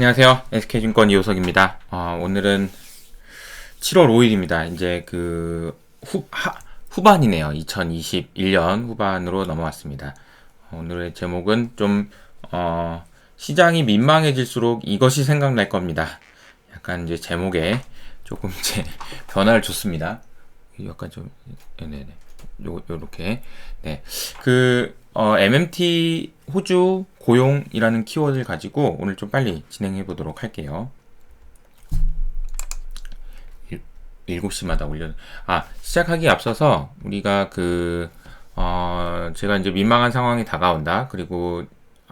안녕하세요. SK증권 이호석입니다. 오늘은 7월 5일입니다. 이제 후반이네요. 2021년 후반으로 넘어왔습니다. 오늘의 제목은 시장이 민망해질수록 이것이 생각날 겁니다. 약간 이제 제목에 조금 이제 변화를 줬습니다. 약간 네네. 요렇게. 네. MMT 호주 고용이라는 키워드를 가지고 오늘 좀 빨리 진행해 보도록 할게요. 7시마다 시작하기 앞서서 우리가 제가 이제 민망한 상황이 다가온다. 그리고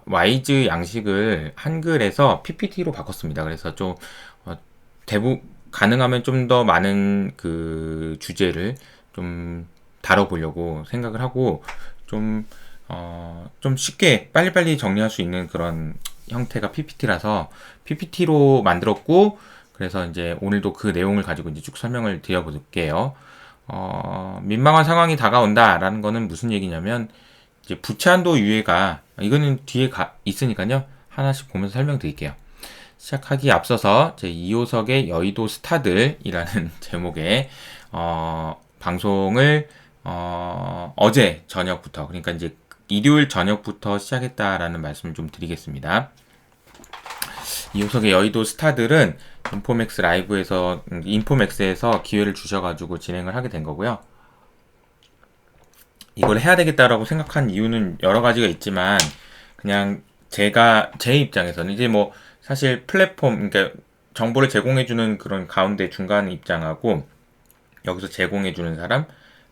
와이즈 양식을 한글에서 PPT로 바꿨습니다. 그래서 가능하면 좀 더 많은 주제를 좀 다뤄보려고 생각을 하고 좀 쉽게 빨리빨리 정리할 수 있는 그런 형태가 PPT라서 PPT로 만들었고, 그래서 이제 오늘도 그 내용을 가지고 이제 쭉 설명을 드려볼게요. 민망한 상황이 다가온다라는 거는 무슨 얘기냐면, 이제 부채한도 유예가, 이거는 뒤에 있으니까요. 하나씩 보면서 설명드릴게요. 시작하기 앞서서 제 이호석의 여의도 스타들이라는 제목의, 방송을, 어제 저녁부터, 그러니까 이제 일요일 저녁부터 시작했다라는 말씀을 좀 드리겠습니다. 이호석의 여의도 스타들은 인포맥스에서 기회를 주셔가지고 진행을 하게 된 거고요. 이걸 해야 되겠다라고 생각한 이유는 여러 가지가 있지만, 그냥 제 입장에서는 이제 사실 플랫폼, 그러니까 정보를 제공해주는 그런 가운데 중간 입장하고, 여기서 제공해주는 사람,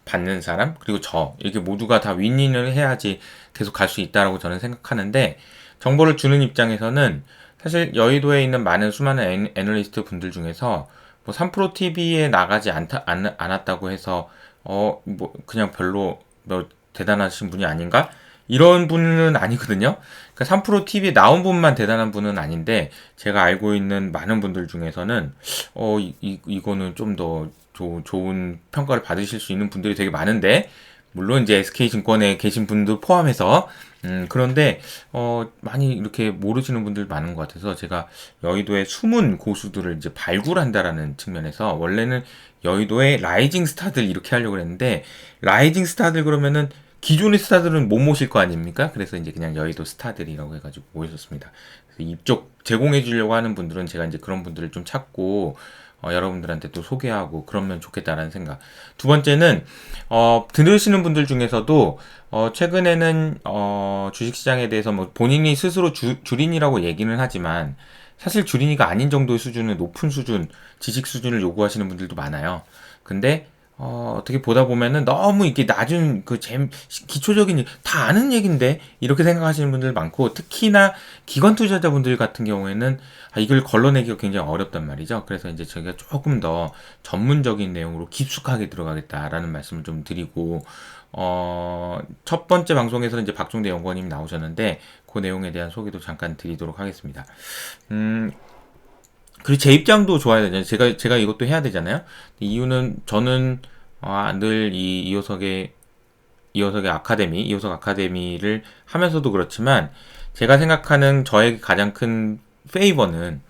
받는 사람, 그리고 이렇게 모두가 다 윈윈을 해야지 계속 갈 수 있다라고 저는 생각하는데, 정보를 주는 입장에서는 사실 여의도에 있는 수많은 애널리스트 분들 중에서 3프로 TV에 나가지 않았다고 해서 그냥 별로 대단하신 분이 아닌가? 이런 분은 아니거든요. 그러니까 3프로 TV에 나온 분만 대단한 분은 아닌데, 제가 알고 있는 많은 분들 중에서는 이거는 좀 더 좋은 평가를 받으실 수 있는 분들이 되게 많은데, 물론 이제 SK증권에 계신 분들 포함해서 그런데 많이 이렇게 모르시는 분들 많은 것 같아서 제가 여의도의 숨은 고수들을 이제 발굴한다라는 측면에서, 원래는 여의도의 라이징 스타들 이렇게 하려고 했는데, 라이징 스타들 그러면은 기존의 스타들은 못 모실 거 아닙니까? 그래서 이제 그냥 여의도 스타들이라고 해가지고 모셨습니다. 그래서 이쪽 제공해 주려고 하는 분들은 제가 이제 그런 분들을 좀 찾고 여러분들한테 또 소개하고 그러면 좋겠다라는 생각. 두 번째는 들으시는 분들 중에서도 최근에는 주식시장에 대해서 본인이 스스로 주린이라고 얘기는 하지만, 사실 주린이가 아닌 정도의 수준은 높은 수준, 지식 수준을 요구하시는 분들도 많아요. 근데 어떻게 보다 보면은 너무 이렇게 낮은 기초적인 다 아는 얘기인데 이렇게 생각하시는 분들 많고, 특히나 기관 투자자분들 같은 경우에는 이걸 걸러내기가 굉장히 어렵단 말이죠. 그래서 이제 저희가 조금 더 전문적인 내용으로 깊숙하게 들어가겠다라는 말씀을 좀 드리고, 첫 번째 방송에서는 이제 박종대 연구원님이 나오셨는데 그 내용에 대한 소개도 잠깐 드리도록 하겠습니다. 그리고 제 입장도 좋아야 되잖아요. 제가 이것도 해야 되잖아요. 이유는 저는 늘 이호석의 아카데미, 이호석 아카데미를 하면서도 그렇지만, 제가 생각하는 저의 가장 큰 페이버는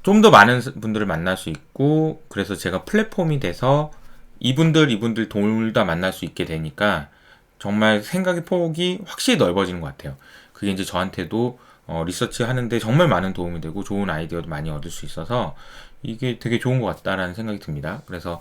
좀 더 많은 분들을 만날 수 있고, 그래서 제가 플랫폼이 돼서 이분들 둘 다 만날 수 있게 되니까 정말 생각의 폭이 확실히 넓어지는 것 같아요. 그게 이제 저한테도 리서치 하는데 정말 많은 도움이 되고 좋은 아이디어도 많이 얻을 수 있어서 이게 되게 좋은 것 같다라는 생각이 듭니다. 그래서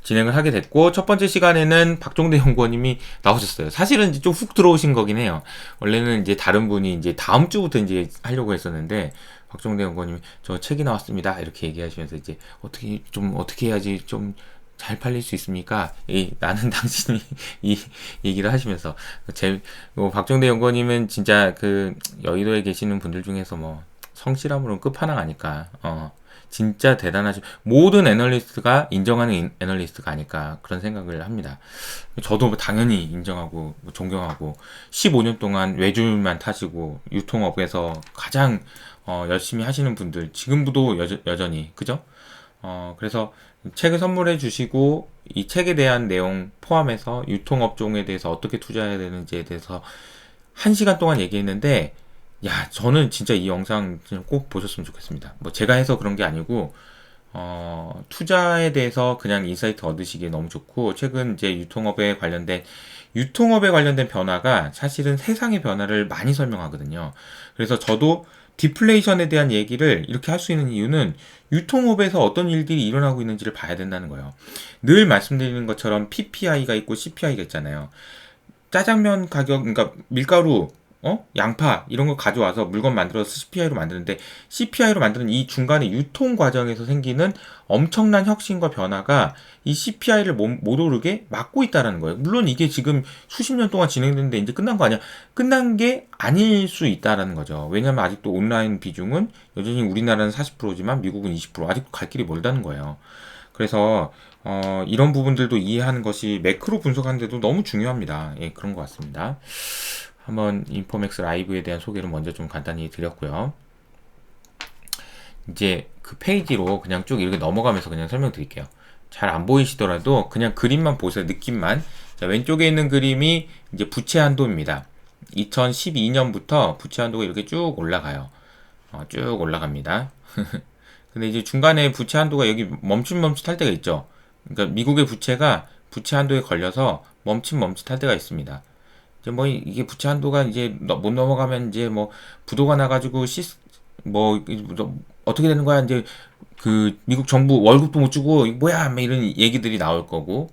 진행을 하게 됐고, 첫 번째 시간에는 박종대 연구원님이 나오셨어요. 사실은 이제 좀 훅 들어오신 거긴 해요. 원래는 이제 다른 분이 이제 다음 주부터 이제 하려고 했었는데, 박종대 연구원님이 저 책이 나왔습니다 이렇게 얘기하시면서 이제 어떻게 해야지 좀 잘 팔릴 수 있습니까? 나는 당신이 이 얘기를 하시면서, 박종대 연구원님은 진짜 여의도에 계시는 분들 중에서 성실함으로는 끝판왕 아닐까. 진짜 대단하신, 모든 애널리스트가 인정하는 애널리스트가 아닐까, 그런 생각을 합니다. 저도 당연히 인정하고 존경하고, 15년 동안 외주만 타시고 유통업에서 가장 열심히 하시는 분들, 지금도 여전히 그죠? 그래서 책을 선물해 주시고, 이 책에 대한 내용 포함해서 유통업종에 대해서 어떻게 투자해야 되는지에 대해서 1시간 동안 얘기했는데, 저는 진짜 이 영상 꼭 보셨으면 좋겠습니다. 뭐 제가 해서 그런 게 아니고 투자에 대해서 그냥 인사이트 얻으시기에 너무 좋고, 최근 이제 유통업에 관련된 변화가 사실은 세상의 변화를 많이 설명하거든요. 그래서 저도 디플레이션에 대한 얘기를 이렇게 할 수 있는 이유는 유통업에서 어떤 일들이 일어나고 있는지를 봐야 된다는 거예요. 늘 말씀드리는 것처럼 PPI가 있고 CPI가 있잖아요. 짜장면 가격, 그러니까 밀가루, 양파 이런 거 가져와서 물건 만들어서 CPI로 만드는데, CPI로 만드는 이 중간에 유통 과정에서 생기는 엄청난 혁신과 변화가 이 CPI를 못 오르게 막고 있다라는 거예요. 물론 이게 지금 수십 년 동안 진행됐는데 이제 끝난 거 아니야? 끝난 게 아닐 수 있다라는 거죠. 왜냐하면 아직도 온라인 비중은 여전히 우리나라는 40%지만 미국은 20%, 아직도 갈 길이 멀다는 거예요. 그래서 이런 부분들도 이해하는 것이 매크로 분석하는데도 너무 중요합니다. 예, 그런 것 같습니다. 한번 인포맥스 라이브에 대한 소개를 먼저 좀 간단히 드렸고요. 이제 그 페이지로 그냥 쭉 이렇게 넘어가면서 그냥 설명드릴게요. 잘 안 보이시더라도 그냥 그림만 보세요. 느낌만. 자, 왼쪽에 있는 그림이 이제 부채 한도입니다. 2012년부터 부채 한도가 이렇게 쭉 올라가요. 쭉 올라갑니다. 근데 이제 중간에 부채 한도가 여기 멈칫멈칫할 때가 있죠. 그러니까 미국의 부채가 부채 한도에 걸려서 멈칫멈칫할 때가 있습니다. 이제 뭐 이게 부채 한도가 이제 못 넘어가면 이제 뭐 부도가 나가지고 뭐 어떻게 되는 거야, 이제 그 미국 정부 월급도 못 주고 뭐야 막 이런 얘기들이 나올 거고,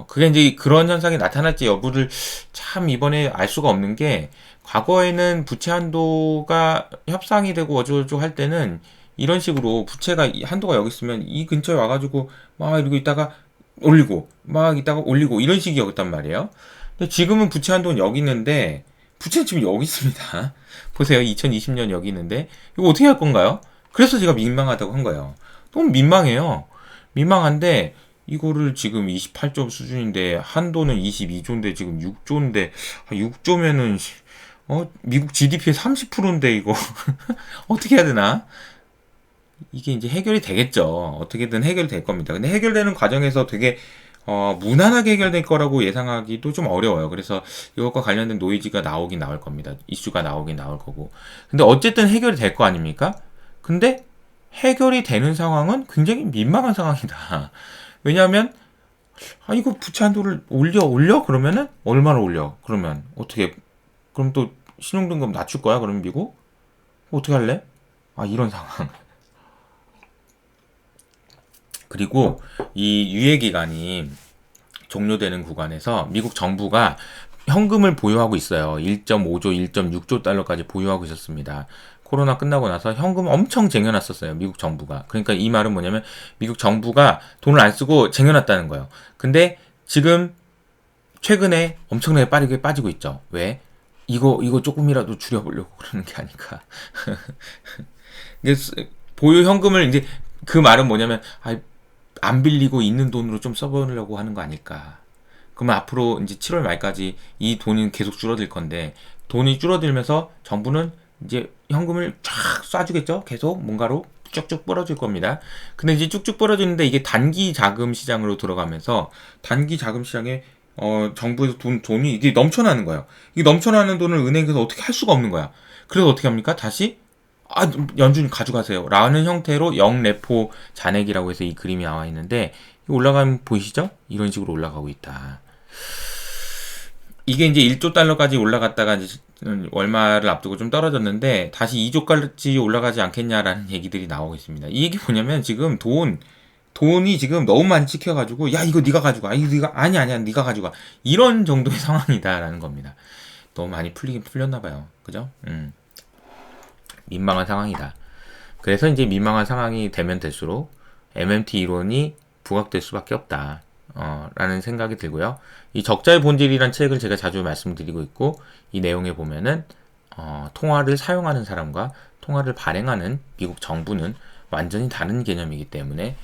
그게 이제 그런 현상이 나타날지 여부를 참 이번에 알 수가 없는 게, 과거에는 부채 한도가 협상이 되고 어쩌고저쩌고 할 때는 이런 식으로 부채가 한도가 여기 있으면 이 근처에 와가지고 막 이러고 있다가 올리고 막 있다가 올리고 이런 식이었단 말이에요. 근데 지금은 부채 한도는 여기 있는데 부채는 지금 여기 있습니다. 보세요. 2020년 여기 있는데 이거 어떻게 할 건가요? 그래서 제가 민망하다고 한 거예요. 너무 민망해요. 민망한데 이거를 지금 28조 수준인데 한도는 22조인데 지금 6조인데 6조면은 미국 GDP의 30%인데 이거 어떻게 해야 되나? 이게 이제 해결이 되겠죠. 어떻게든 해결이 될 겁니다. 근데 해결되는 과정에서 되게 무난하게 해결될 거라고 예상하기도 좀 어려워요. 그래서 이것과 관련된 노이즈가 나오긴 나올 겁니다. 이슈가 나오긴 나올 거고. 근데 어쨌든 해결이 될 거 아닙니까? 근데 해결이 되는 상황은 굉장히 민망한 상황이다. 왜냐하면 이거 부채 한도를 올려? 그러면은 얼마나 올려? 그러면 어떻게? 그럼 또 신용등급 낮출 거야? 그러면 미국? 어떻게 할래? 이런 상황. 그리고 이 유예 기간이 종료되는 구간에서 미국 정부가 현금을 보유하고 있어요. 1.5조, 1.6조 달러까지 보유하고 있었습니다. 코로나 끝나고 나서 현금 엄청 쟁여놨었어요. 미국 정부가. 그러니까 이 말은 뭐냐면 미국 정부가 돈을 안 쓰고 쟁여놨다는 거예요. 근데 지금 최근에 엄청나게 빠르게 빠지고 있죠. 왜? 이거 조금이라도 줄여보려고 그러는 게 아닐까. 보유 현금을 이제, 그 말은 뭐냐면 안 빌리고 있는 돈으로 좀 써보려고 하는 거 아닐까. 그러면 앞으로 이제 7월 말까지 이 돈이 계속 줄어들 건데, 돈이 줄어들면서 정부는 이제 현금을 쫙 쏴주겠죠? 계속 뭔가로 쭉쭉 벌어질 겁니다. 근데 이제 쭉쭉 벌어지는데 이게 단기 자금 시장으로 들어가면서 단기 자금 시장에 정부에서 돈이 이게 넘쳐나는 거예요. 이게 넘쳐나는 돈을 은행에서 어떻게 할 수가 없는 거야. 그래서 어떻게 합니까? 다시 연준이 가져가세요 라는 형태로 영레포 잔액이라고 해서 이 그림이 나와 있는데, 올라가면 보이시죠? 이런 식으로 올라가고 있다. 이게 이제 1조 달러까지 올라갔다가 이제 월말을 앞두고 좀 떨어졌는데 다시 2조까지 올라가지 않겠냐라는 얘기들이 나오고 있습니다. 이 얘기 뭐냐면 지금 돈이 지금 너무 많이 찍혀가지고, 야 이거 네가 가져가, 이거 네가 아니야 네가 가져가, 이런 정도의 상황이다라는 겁니다. 너무 많이 풀렸나 봐요. 그죠? 민망한 상황이다. 그래서 이제 민망한 상황이 되면 될수록 MMT 이론이 부각될 수밖에 없다. 라는 생각이 들고요. 이 적자의 본질이란 책을 제가 자주 말씀드리고 있고, 이 내용에 보면은 통화를 사용하는 사람과 통화를 발행하는 미국 정부는 완전히 다른 개념이기 때문에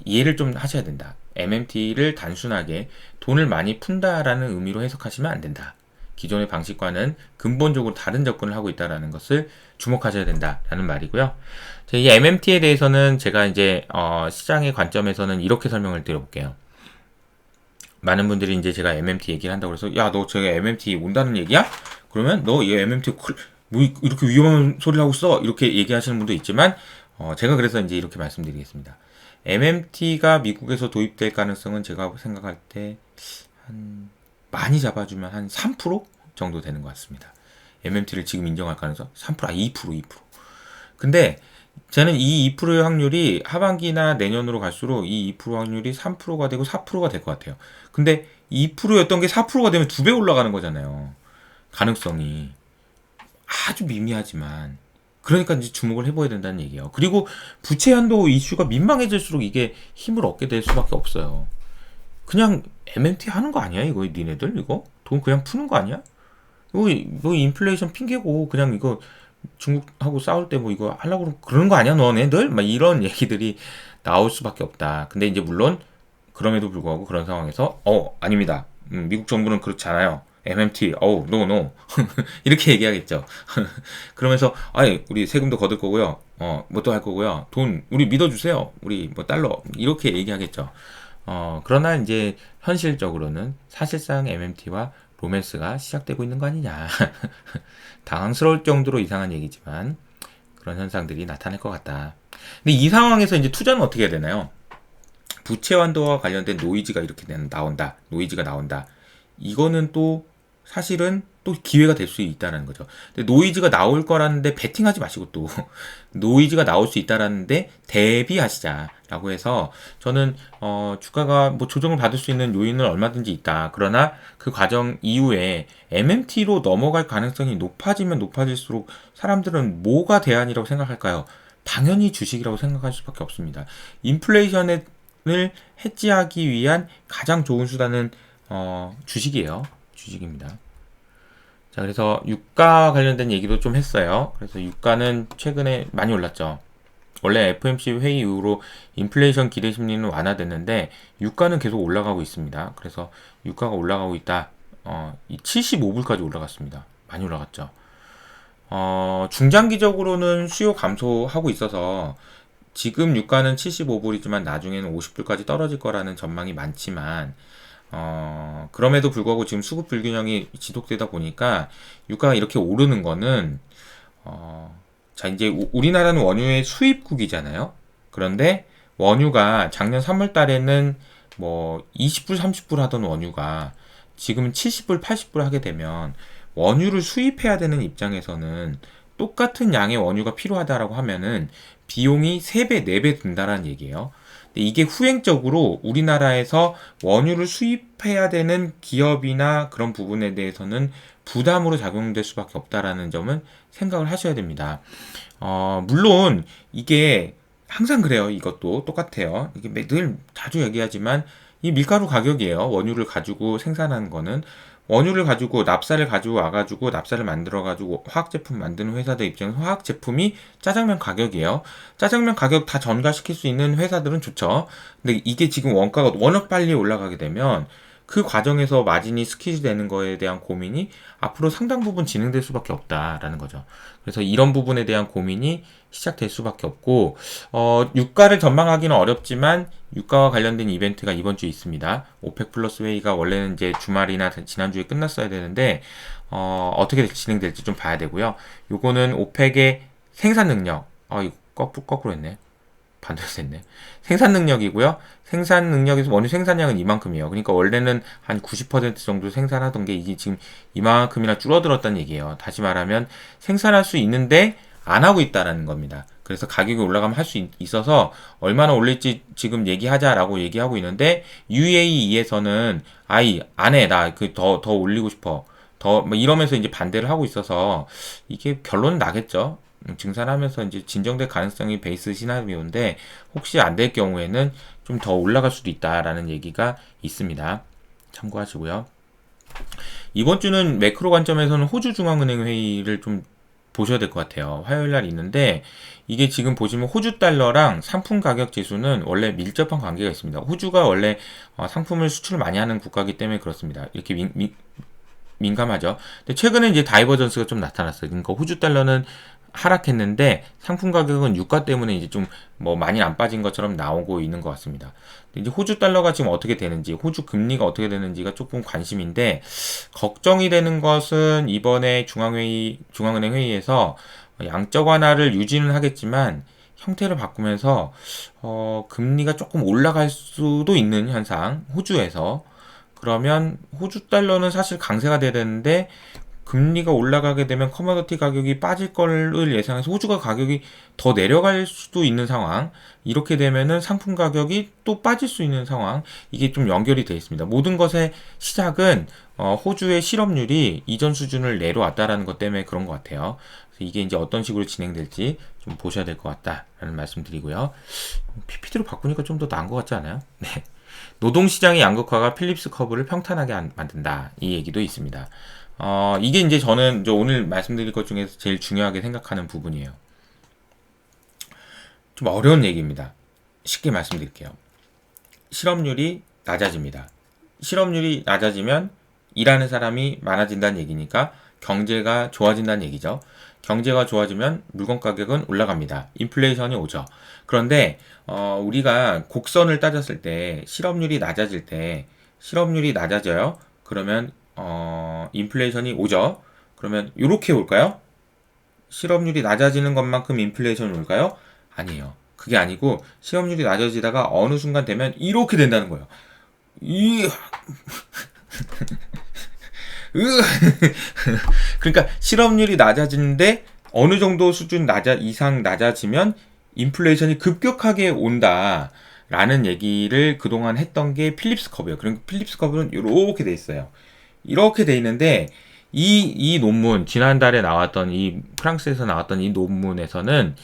이해를 좀 하셔야 된다. MMT를 단순하게 돈을 많이 푼다라는 의미로 해석하시면 안 된다. 기존의 방식과는 근본적으로 다른 접근을 하고 있다는 것을 주목하셔야 된다라는 말이고요. 이 MMT에 대해서는 제가 이제 시장의 관점에서는 이렇게 설명을 드려볼게요. 많은 분들이 이제 제가 MMT 얘기를 한다고 그래서 야, 너 제가 MMT 온다는 얘기야? 그러면 너 이 MMT 뭐 이렇게 위험한 소리를 하고 있어? 이렇게 얘기하시는 분도 있지만 제가 그래서 이제 이렇게 말씀드리겠습니다. MMT가 미국에서 도입될 가능성은 제가 생각할 때 한 많이 잡아주면 한 3% 정도 되는 것 같습니다. MMT를 지금 인정할 가능성 3%, 2%. 근데 저는 이 2%의 확률이 하반기나 내년으로 갈수록 이 2% 확률이 3%가 되고 4%가 될 것 같아요. 근데 2%였던 게 4%가 되면 2배 올라가는 거잖아요. 가능성이. 아주 미미하지만. 그러니까 이제 주목을 해봐야 된다는 얘기예요. 그리고 부채 한도 이슈가 민망해질수록 이게 힘을 얻게 될 수밖에 없어요. 그냥 MMT 하는 거 아니야? 이거 니네들? 이거? 돈 그냥 푸는 거 아니야? 이거 인플레이션 핑계고 그냥 이거 중국하고 싸울 때 뭐 이거 하려고 그러는 거 아니야 너네들? 막 이런 얘기들이 나올 수밖에 없다. 근데 이제 물론 그럼에도 불구하고 그런 상황에서 아닙니다. 미국 정부는 그렇지 않아요. MMT 노 이렇게 얘기하겠죠. 그러면서 아니 우리 세금도 거둘 거고요. 뭐 또 할 거고요. 돈 우리 믿어주세요. 우리 뭐 달러 이렇게 얘기하겠죠. 그러나 이제 현실적으로는 사실상 MMT와 로맨스가 시작되고 있는 거 아니냐. 당황스러울 정도로 이상한 얘기지만 그런 현상들이 나타날 것 같다. 근데 이 상황에서 이제 투자는 어떻게 해야 되나요? 부채 완도와 관련된 노이즈가 이렇게 나온다. 노이즈가 나온다. 이거는 또 사실은 또 기회가 될 수 있다는 거죠. 근데 노이즈가 나올 거라는데 베팅하지 마시고 또 노이즈가 나올 수 있다라는데 대비하시자라고 해서 저는 주가가 뭐 조정을 받을 수 있는 요인은 얼마든지 있다. 그러나 그 과정 이후에 MMT로 넘어갈 가능성이 높아지면 높아질수록 사람들은 뭐가 대안이라고 생각할까요? 당연히 주식이라고 생각할 수밖에 없습니다. 인플레이션을 해지하기 위한 가장 좋은 수단은 주식이에요. 주식입니다. 자, 그래서 유가와 관련된 얘기도 좀 했어요. 그래서 유가는 최근에 많이 올랐죠. 원래 FOMC 회의 이후로 인플레이션 기대 심리는 완화됐는데 유가는 계속 올라가고 있습니다. 그래서 유가가 올라가고 있다. 75불까지 올라갔습니다. 많이 올라갔죠. 중장기적으로는 수요 감소하고 있어서 지금 유가는 75불이지만 나중에는 50불까지 떨어질 거라는 전망이 많지만 그럼에도 불구하고 지금 수급 불균형이 지속되다 보니까 유가가 이렇게 오르는 거는 자 이제 우리나라는 원유의 수입국이잖아요. 그런데 원유가 작년 3월 달에는 뭐 20불, 30불 하던 원유가 지금은 70불, 80불 하게 되면 원유를 수입해야 되는 입장에서는 똑같은 양의 원유가 필요하다라고 하면은 비용이 3배, 4배 든다라는 얘기예요. 근데 이게 후행적으로 우리나라에서 원유를 수입해야 되는 기업이나 그런 부분에 대해서는 부담으로 작용될 수밖에 없다라는 점은 생각을 하셔야 됩니다. 물론 이게 항상 그래요. 이것도 똑같아요. 이게 늘 자주 얘기하지만 이 밀가루 가격이에요. 원유를 가지고 생산하는 거는 원유를 가지고 납사를 가지고 와가지고 납사를 만들어가지고 화학제품 만드는 회사들 입장에서 화학제품이 짜장면 가격이에요. 짜장면 가격 다 전가시킬 수 있는 회사들은 좋죠. 근데 이게 지금 원가가 워낙 빨리 올라가게 되면 그 과정에서 마진이 스퀴즈 되는 거에 대한 고민이 앞으로 상당 부분 진행될 수밖에 없다라는 거죠. 그래서 이런 부분에 대한 고민이 시작될 수밖에 없고 유가를 전망하기는 어렵지만 유가와 관련된 이벤트가 이번 주에 있습니다. 오펙 플러스 회의가 원래는 이제 주말이나 지난주에 끝났어야 되는데 어떻게 진행될지 좀 봐야 되고요. 요거는 오펙의 생산 능력 이거 거꾸로 했네. 반대로 했네. 생산 능력이고요. 생산 능력에서 원유 생산량은 이만큼이에요. 그러니까 원래는 한 90% 정도 생산하던 게 이게 지금 이만큼이나 줄어들었다는 얘기예요. 다시 말하면 생산할 수 있는데 안 하고 있다라는 겁니다. 그래서 가격이 올라가면 할 수 있어서 얼마나 올릴지 지금 얘기하자라고 얘기하고 있는데 UAE에서는 안 해. 나 더 올리고 싶어. 뭐 이러면서 이제 반대를 하고 있어서 이게 결론은 나겠죠. 증산하면서 이제 진정될 가능성이 베이스 시나리오인데 혹시 안 될 경우에는 좀 더 올라갈 수도 있다라는 얘기가 있습니다. 참고하시고요. 이번 주는 매크로 관점에서는 호주 중앙은행 회의를 좀 보셔야 될 것 같아요. 화요일 날 있는데 이게 지금 보시면 호주 달러랑 상품 가격 지수는 원래 밀접한 관계가 있습니다. 호주가 원래 상품을 수출을 많이 하는 국가이기 때문에 그렇습니다. 이렇게 민감하죠. 근데 최근에 이제 다이버전스가 좀 나타났어요. 그러니까 호주 달러는 하락했는데 상품 가격은 유가 때문에 이제 좀 뭐 많이 안 빠진 것처럼 나오고 있는 것 같습니다. 이제 호주 달러가 지금 어떻게 되는지, 호주 금리가 어떻게 되는지가 조금 관심인데, 걱정이 되는 것은 이번에 중앙은행 회의에서 양적 완화를 유지는 하겠지만 형태를 바꾸면서 금리가 조금 올라갈 수도 있는 현상, 호주에서. 그러면 호주 달러는 사실 강세가 돼야 되는데 금리가 올라가게 되면 커머더티 가격이 빠질 거를 예상해서 호주가 가격이 더 내려갈 수도 있는 상황. 이렇게 되면은 상품 가격이 또 빠질 수 있는 상황. 이게 좀 연결이 되어 있습니다. 모든 것의 시작은 호주의 실업률이 이전 수준을 내려왔다라는 것 때문에 그런 것 같아요. 그래서 이게 이제 어떤 식으로 진행될지 좀 보셔야 될 것 같다라는 말씀드리고요. PPT로 바꾸니까 좀 더 나은 것 같지 않아요? 네. 노동시장의 양극화가 필립스 커브를 평탄하게 만든다. 이 얘기도 있습니다. 이게 이제 저는 오늘 말씀드릴 것 중에서 제일 중요하게 생각하는 부분이에요. 좀 어려운 얘기입니다. 쉽게 말씀드릴게요. 실업률이 낮아집니다. 실업률이 낮아지면 일하는 사람이 많아진다는 얘기니까 경제가 좋아진다는 얘기죠. 경제가 좋아지면 물건 가격은 올라갑니다. 인플레이션이 오죠. 그런데 우리가 곡선을 따졌을 때 실업률이 낮아져요. 그러면 인플레이션이 오죠. 그러면 이렇게 올까요? 실업률이 낮아지는 것만큼 인플레이션이 올까요? 아니에요. 그게 아니고 실업률이 낮아지다가 어느 순간 되면 이렇게 된다는 거예요. 그러니까 실업률이 낮아지는데 어느 정도 수준 이상 낮아지면 인플레이션이 급격하게 온다라는 얘기를 그동안 했던 게 필립스 커브예요. 그러니까 필립스 커브는 이렇게 돼 있어요. 이렇게 돼 있는데 이 논문 지난달에 나왔던 이 프랑스에서 나왔던 이 논문에서는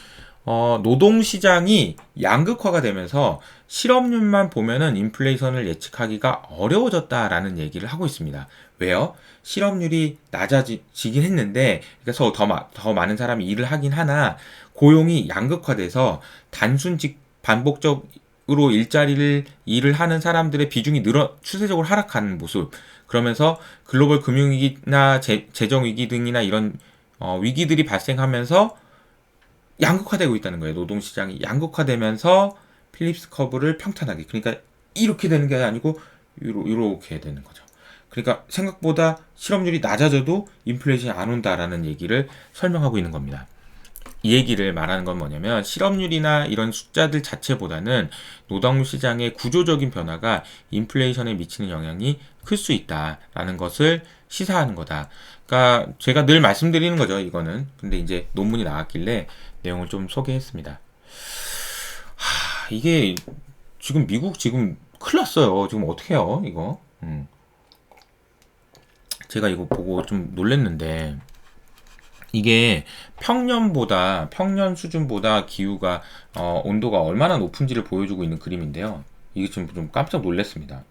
노동시장이 양극화가 되면서 실업률만 보면은 인플레이션을 예측하기가 어려워졌다라는 얘기를 하고 있습니다. 왜요? 실업률이 낮아지긴 했는데, 그래서 더 많은 사람이 일을 하긴 하나, 고용이 양극화돼서 반복적으로 일을 하는 사람들의 비중이 추세적으로 하락하는 모습. 그러면서 글로벌 금융위기나 재정위기 등이나 이런 위기들이 발생하면서 양극화되고 있다는 거예요. 노동시장이 양극화되면서 필립스 커브를 평탄하게. 그러니까 이렇게 되는 게 아니고 이렇게 되는 거죠. 그러니까 생각보다 실업률이 낮아져도 인플레이션이 안 온다라는 얘기를 설명하고 있는 겁니다. 이 얘기를 말하는 건 뭐냐면 실업률이나 이런 숫자들 자체보다는 노동시장의 구조적인 변화가 인플레이션에 미치는 영향이 클 수 있다라는 것을 시사하는 거다. 그러니까 제가 늘 말씀드리는 거죠, 이거는. 근데 이제 논문이 나왔길래 내용을 좀 소개했습니다. 이게 지금 미국 지금 큰일 났어요. 지금 어떻게 해요, 이거? 제가 이거 보고 좀 놀랬는데 이게 평년 수준보다 기후가 온도가 얼마나 높은지를 보여주고 있는 그림인데요. 이게 지금 좀 깜짝 놀랐습니다.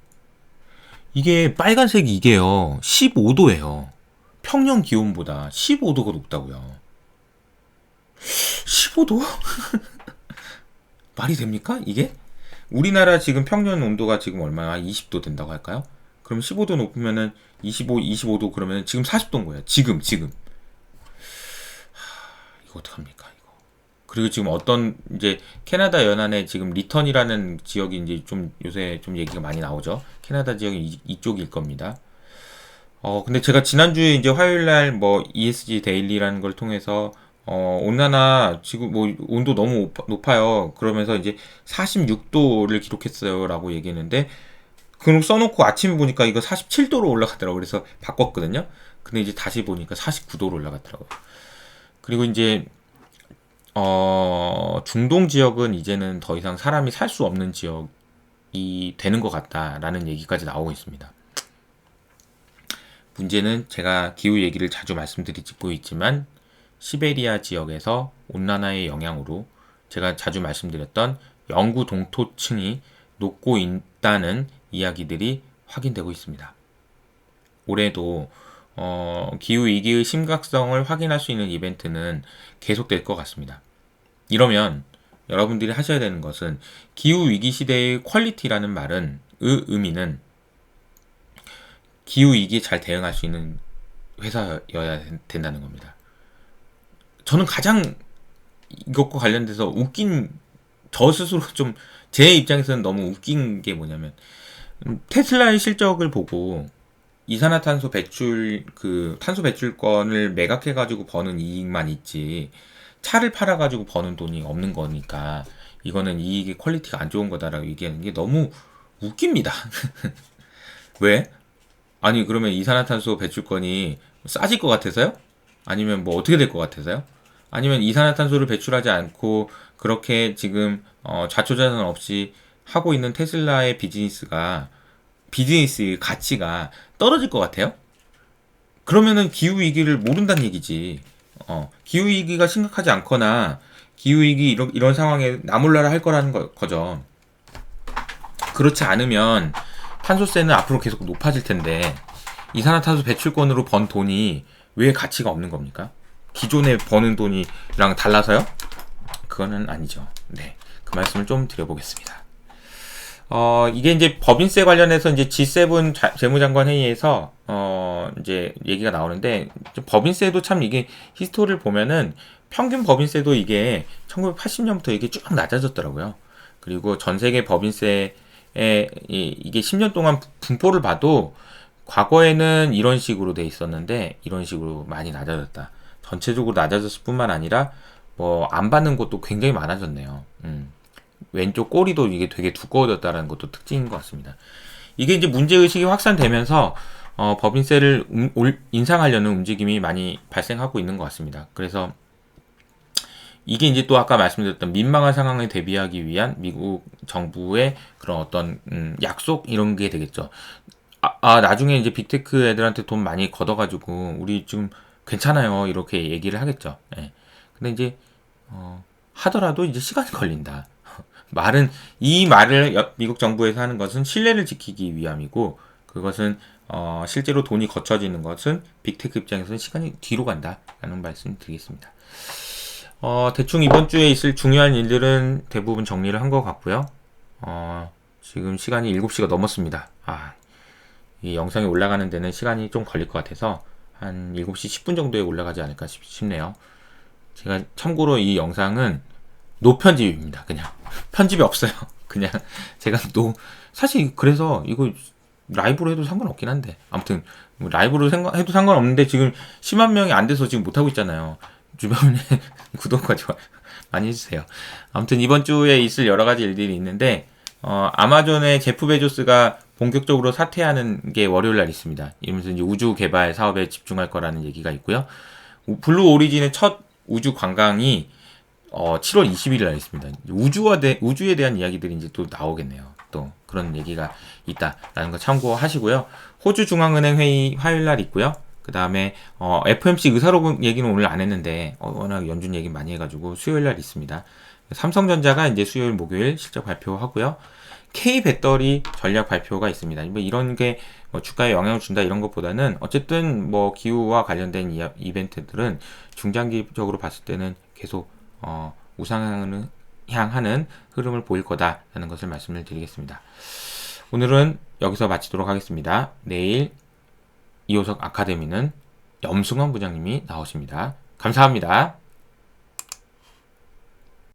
이게 빨간색이 이게요. 15도예요. 평년 기온보다 15도가 높다고요. 15도? 말이 됩니까? 이게? 우리나라 지금 평년 온도가 지금 얼마나 20도 된다고 할까요? 그럼 15도 높으면은 25도 그러면 지금 40도인 거예요. 지금. 이거 어떡합니까, 이거. 그리고 지금 어떤 이제 캐나다 연안에 지금 리턴이라는 지역이 이제 좀 요새 좀 얘기가 많이 나오죠. 캐나다 지역이 이쪽일 겁니다. 근데 제가 지난주에 이제 화요일 날 뭐 ESG 데일리라는 걸 통해서 온난화 지금 뭐 온도 너무 높아요. 그러면서 이제 46도를 기록했어요라고 얘기했는데 그걸 써놓고 아침에 보니까 이거 47도로 올라가더라고요. 그래서 바꿨거든요. 근데 이제 다시 보니까 49도로 올라갔더라고요. 그리고 이제 중동 지역은 이제는 더 이상 사람이 살 수 없는 지역이 되는 것 같다라는 얘기까지 나오고 있습니다. 문제는 제가 기후 얘기를 자주 말씀드리고 있지만 시베리아 지역에서 온난화의 영향으로 제가 자주 말씀드렸던 영구 동토층이 녹고 있다는 이야기들이 확인되고 있습니다. 올해도 기후위기의 심각성을 확인할 수 있는 이벤트는 계속될 것 같습니다. 이러면 여러분들이 하셔야 되는 것은 기후위기 시대의 퀄리티라는 말은 의미는 기후위기에 잘 대응할 수 있는 회사여야 된다는 겁니다. 저는 가장 이것과 관련돼서 웃긴, 저 스스로 좀 제 입장에서는 너무 웃긴 게 뭐냐면, 테슬라의 실적을 보고 이산화탄소 배출 탄소 배출권을 매각해 가지고 버는 이익만 있지, 차를 팔아 가지고 버는 돈이 없는 거니까 이거는 이익의 퀄리티가 안 좋은 거다라고 얘기하는 게 너무 웃깁니다. 왜? 아니 그러면 이산화탄소 배출권이 싸질 것 같아서요? 아니면 뭐 어떻게 될 것 같아서요? 아니면 이산화탄소를 배출하지 않고 그렇게 지금 좌초자전 없이 하고 있는 테슬라의 비즈니스의 가치가 떨어질 것 같아요? 그러면은 기후위기를 모른다는 얘기지. 기후위기가 심각하지 않거나 기후위기 이런 상황에 나몰라라 할 거라는 거죠. 그렇지 않으면 탄소세는 앞으로 계속 높아질 텐데 이산화탄소 배출권으로 번 돈이 왜 가치가 없는 겁니까? 기존에 버는 돈이랑 달라서요? 그거는 아니죠. 네. 그 말씀을 좀 드려보겠습니다. 이게 이제 법인세 관련해서 이제 G7 재무장관 회의에서 이제 얘기가 나오는데, 법인세도 참 이게 히스토리를 보면은 평균 법인세도 이게 1980년부터 이게 쭉 낮아졌더라고요. 그리고 전 세계 법인세에 이게 10년 동안 분포를 봐도 과거에는 이런 식으로 돼 있었는데 이런 식으로 많이 낮아졌다. 전체적으로 낮아졌을 뿐만 아니라 뭐 안 받는 곳도 굉장히 많아졌네요. 왼쪽 꼬리도 이게 되게 두꺼워졌다는 것도 특징인 것 같습니다. 이게 이제 문제의식이 확산되면서 법인세를 인상하려는 움직임이 많이 발생하고 있는 것 같습니다. 그래서 이게 이제 또 아까 말씀드렸던 민망한 상황에 대비하기 위한 미국 정부의 그런 어떤 약속 이런 게 되겠죠. 나중에 이제 빅테크 애들한테 돈 많이 걷어가지고 우리 지금 괜찮아요 이렇게 얘기를 하겠죠. 예. 근데 이제 하더라도 이제 시간이 걸린다. 이 말을 미국 정부에서 하는 것은 신뢰를 지키기 위함이고, 그것은 실제로 돈이 거쳐지는 것은 빅테크 입장에서는 시간이 뒤로 간다라는 말씀 드리겠습니다. 대충 이번 주에 있을 중요한 일들은 대부분 정리를 한 것 같고요. 지금 시간이 7시가 넘었습니다. 이 영상이 올라가는 데는 시간이 좀 걸릴 것 같아서 한 7시 10분 정도에 올라가지 않을까 싶네요. 제가 참고로 이 영상은 노편집입니다. 그냥 편집이 없어요. 그냥 제가 사실 그래서 이거 라이브로 해도 상관없긴 한데, 아무튼 뭐 라이브로 해도 상관없는데 지금 10만 명이 안 돼서 지금 못하고 있잖아요. 주변에 구독과 좋아요 많이 해주세요. 아무튼 이번 주에 있을 여러 가지 일들이 있는데, 아마존의 제프 베조스가 본격적으로 사퇴하는 게 월요일 날 있습니다. 이러면서 이제 우주 개발 사업에 집중할 거라는 얘기가 있고요. 블루 오리진의 첫 우주 관광이 7월 20일 날 있습니다. 우주에 대한 이야기들이 이제 또 나오겠네요. 또 그런 얘기가 있다라는 거 참고하시고요. 호주 중앙은행 회의 화요일 날 있고요. 그 다음에 FMC 의사로군 얘기는 오늘 안 했는데 워낙 연준 얘기 많이 해가지고 수요일 날 있습니다. 삼성전자가 이제 수요일 목요일 실적 발표하고요. K 배터리 전략 발표가 있습니다. 뭐 이런 게 주가에 영향을 준다 이런 것보다는 어쨌든 뭐 기후와 관련된 이벤트들은 중장기적으로 봤을 때는 계속 우상향을 향하는 흐름을 보일 거다라는 것을 말씀을 드리겠습니다. 오늘은 여기서 마치도록 하겠습니다. 내일 이호석 아카데미는 염승원 부장님이 나오십니다. 감사합니다.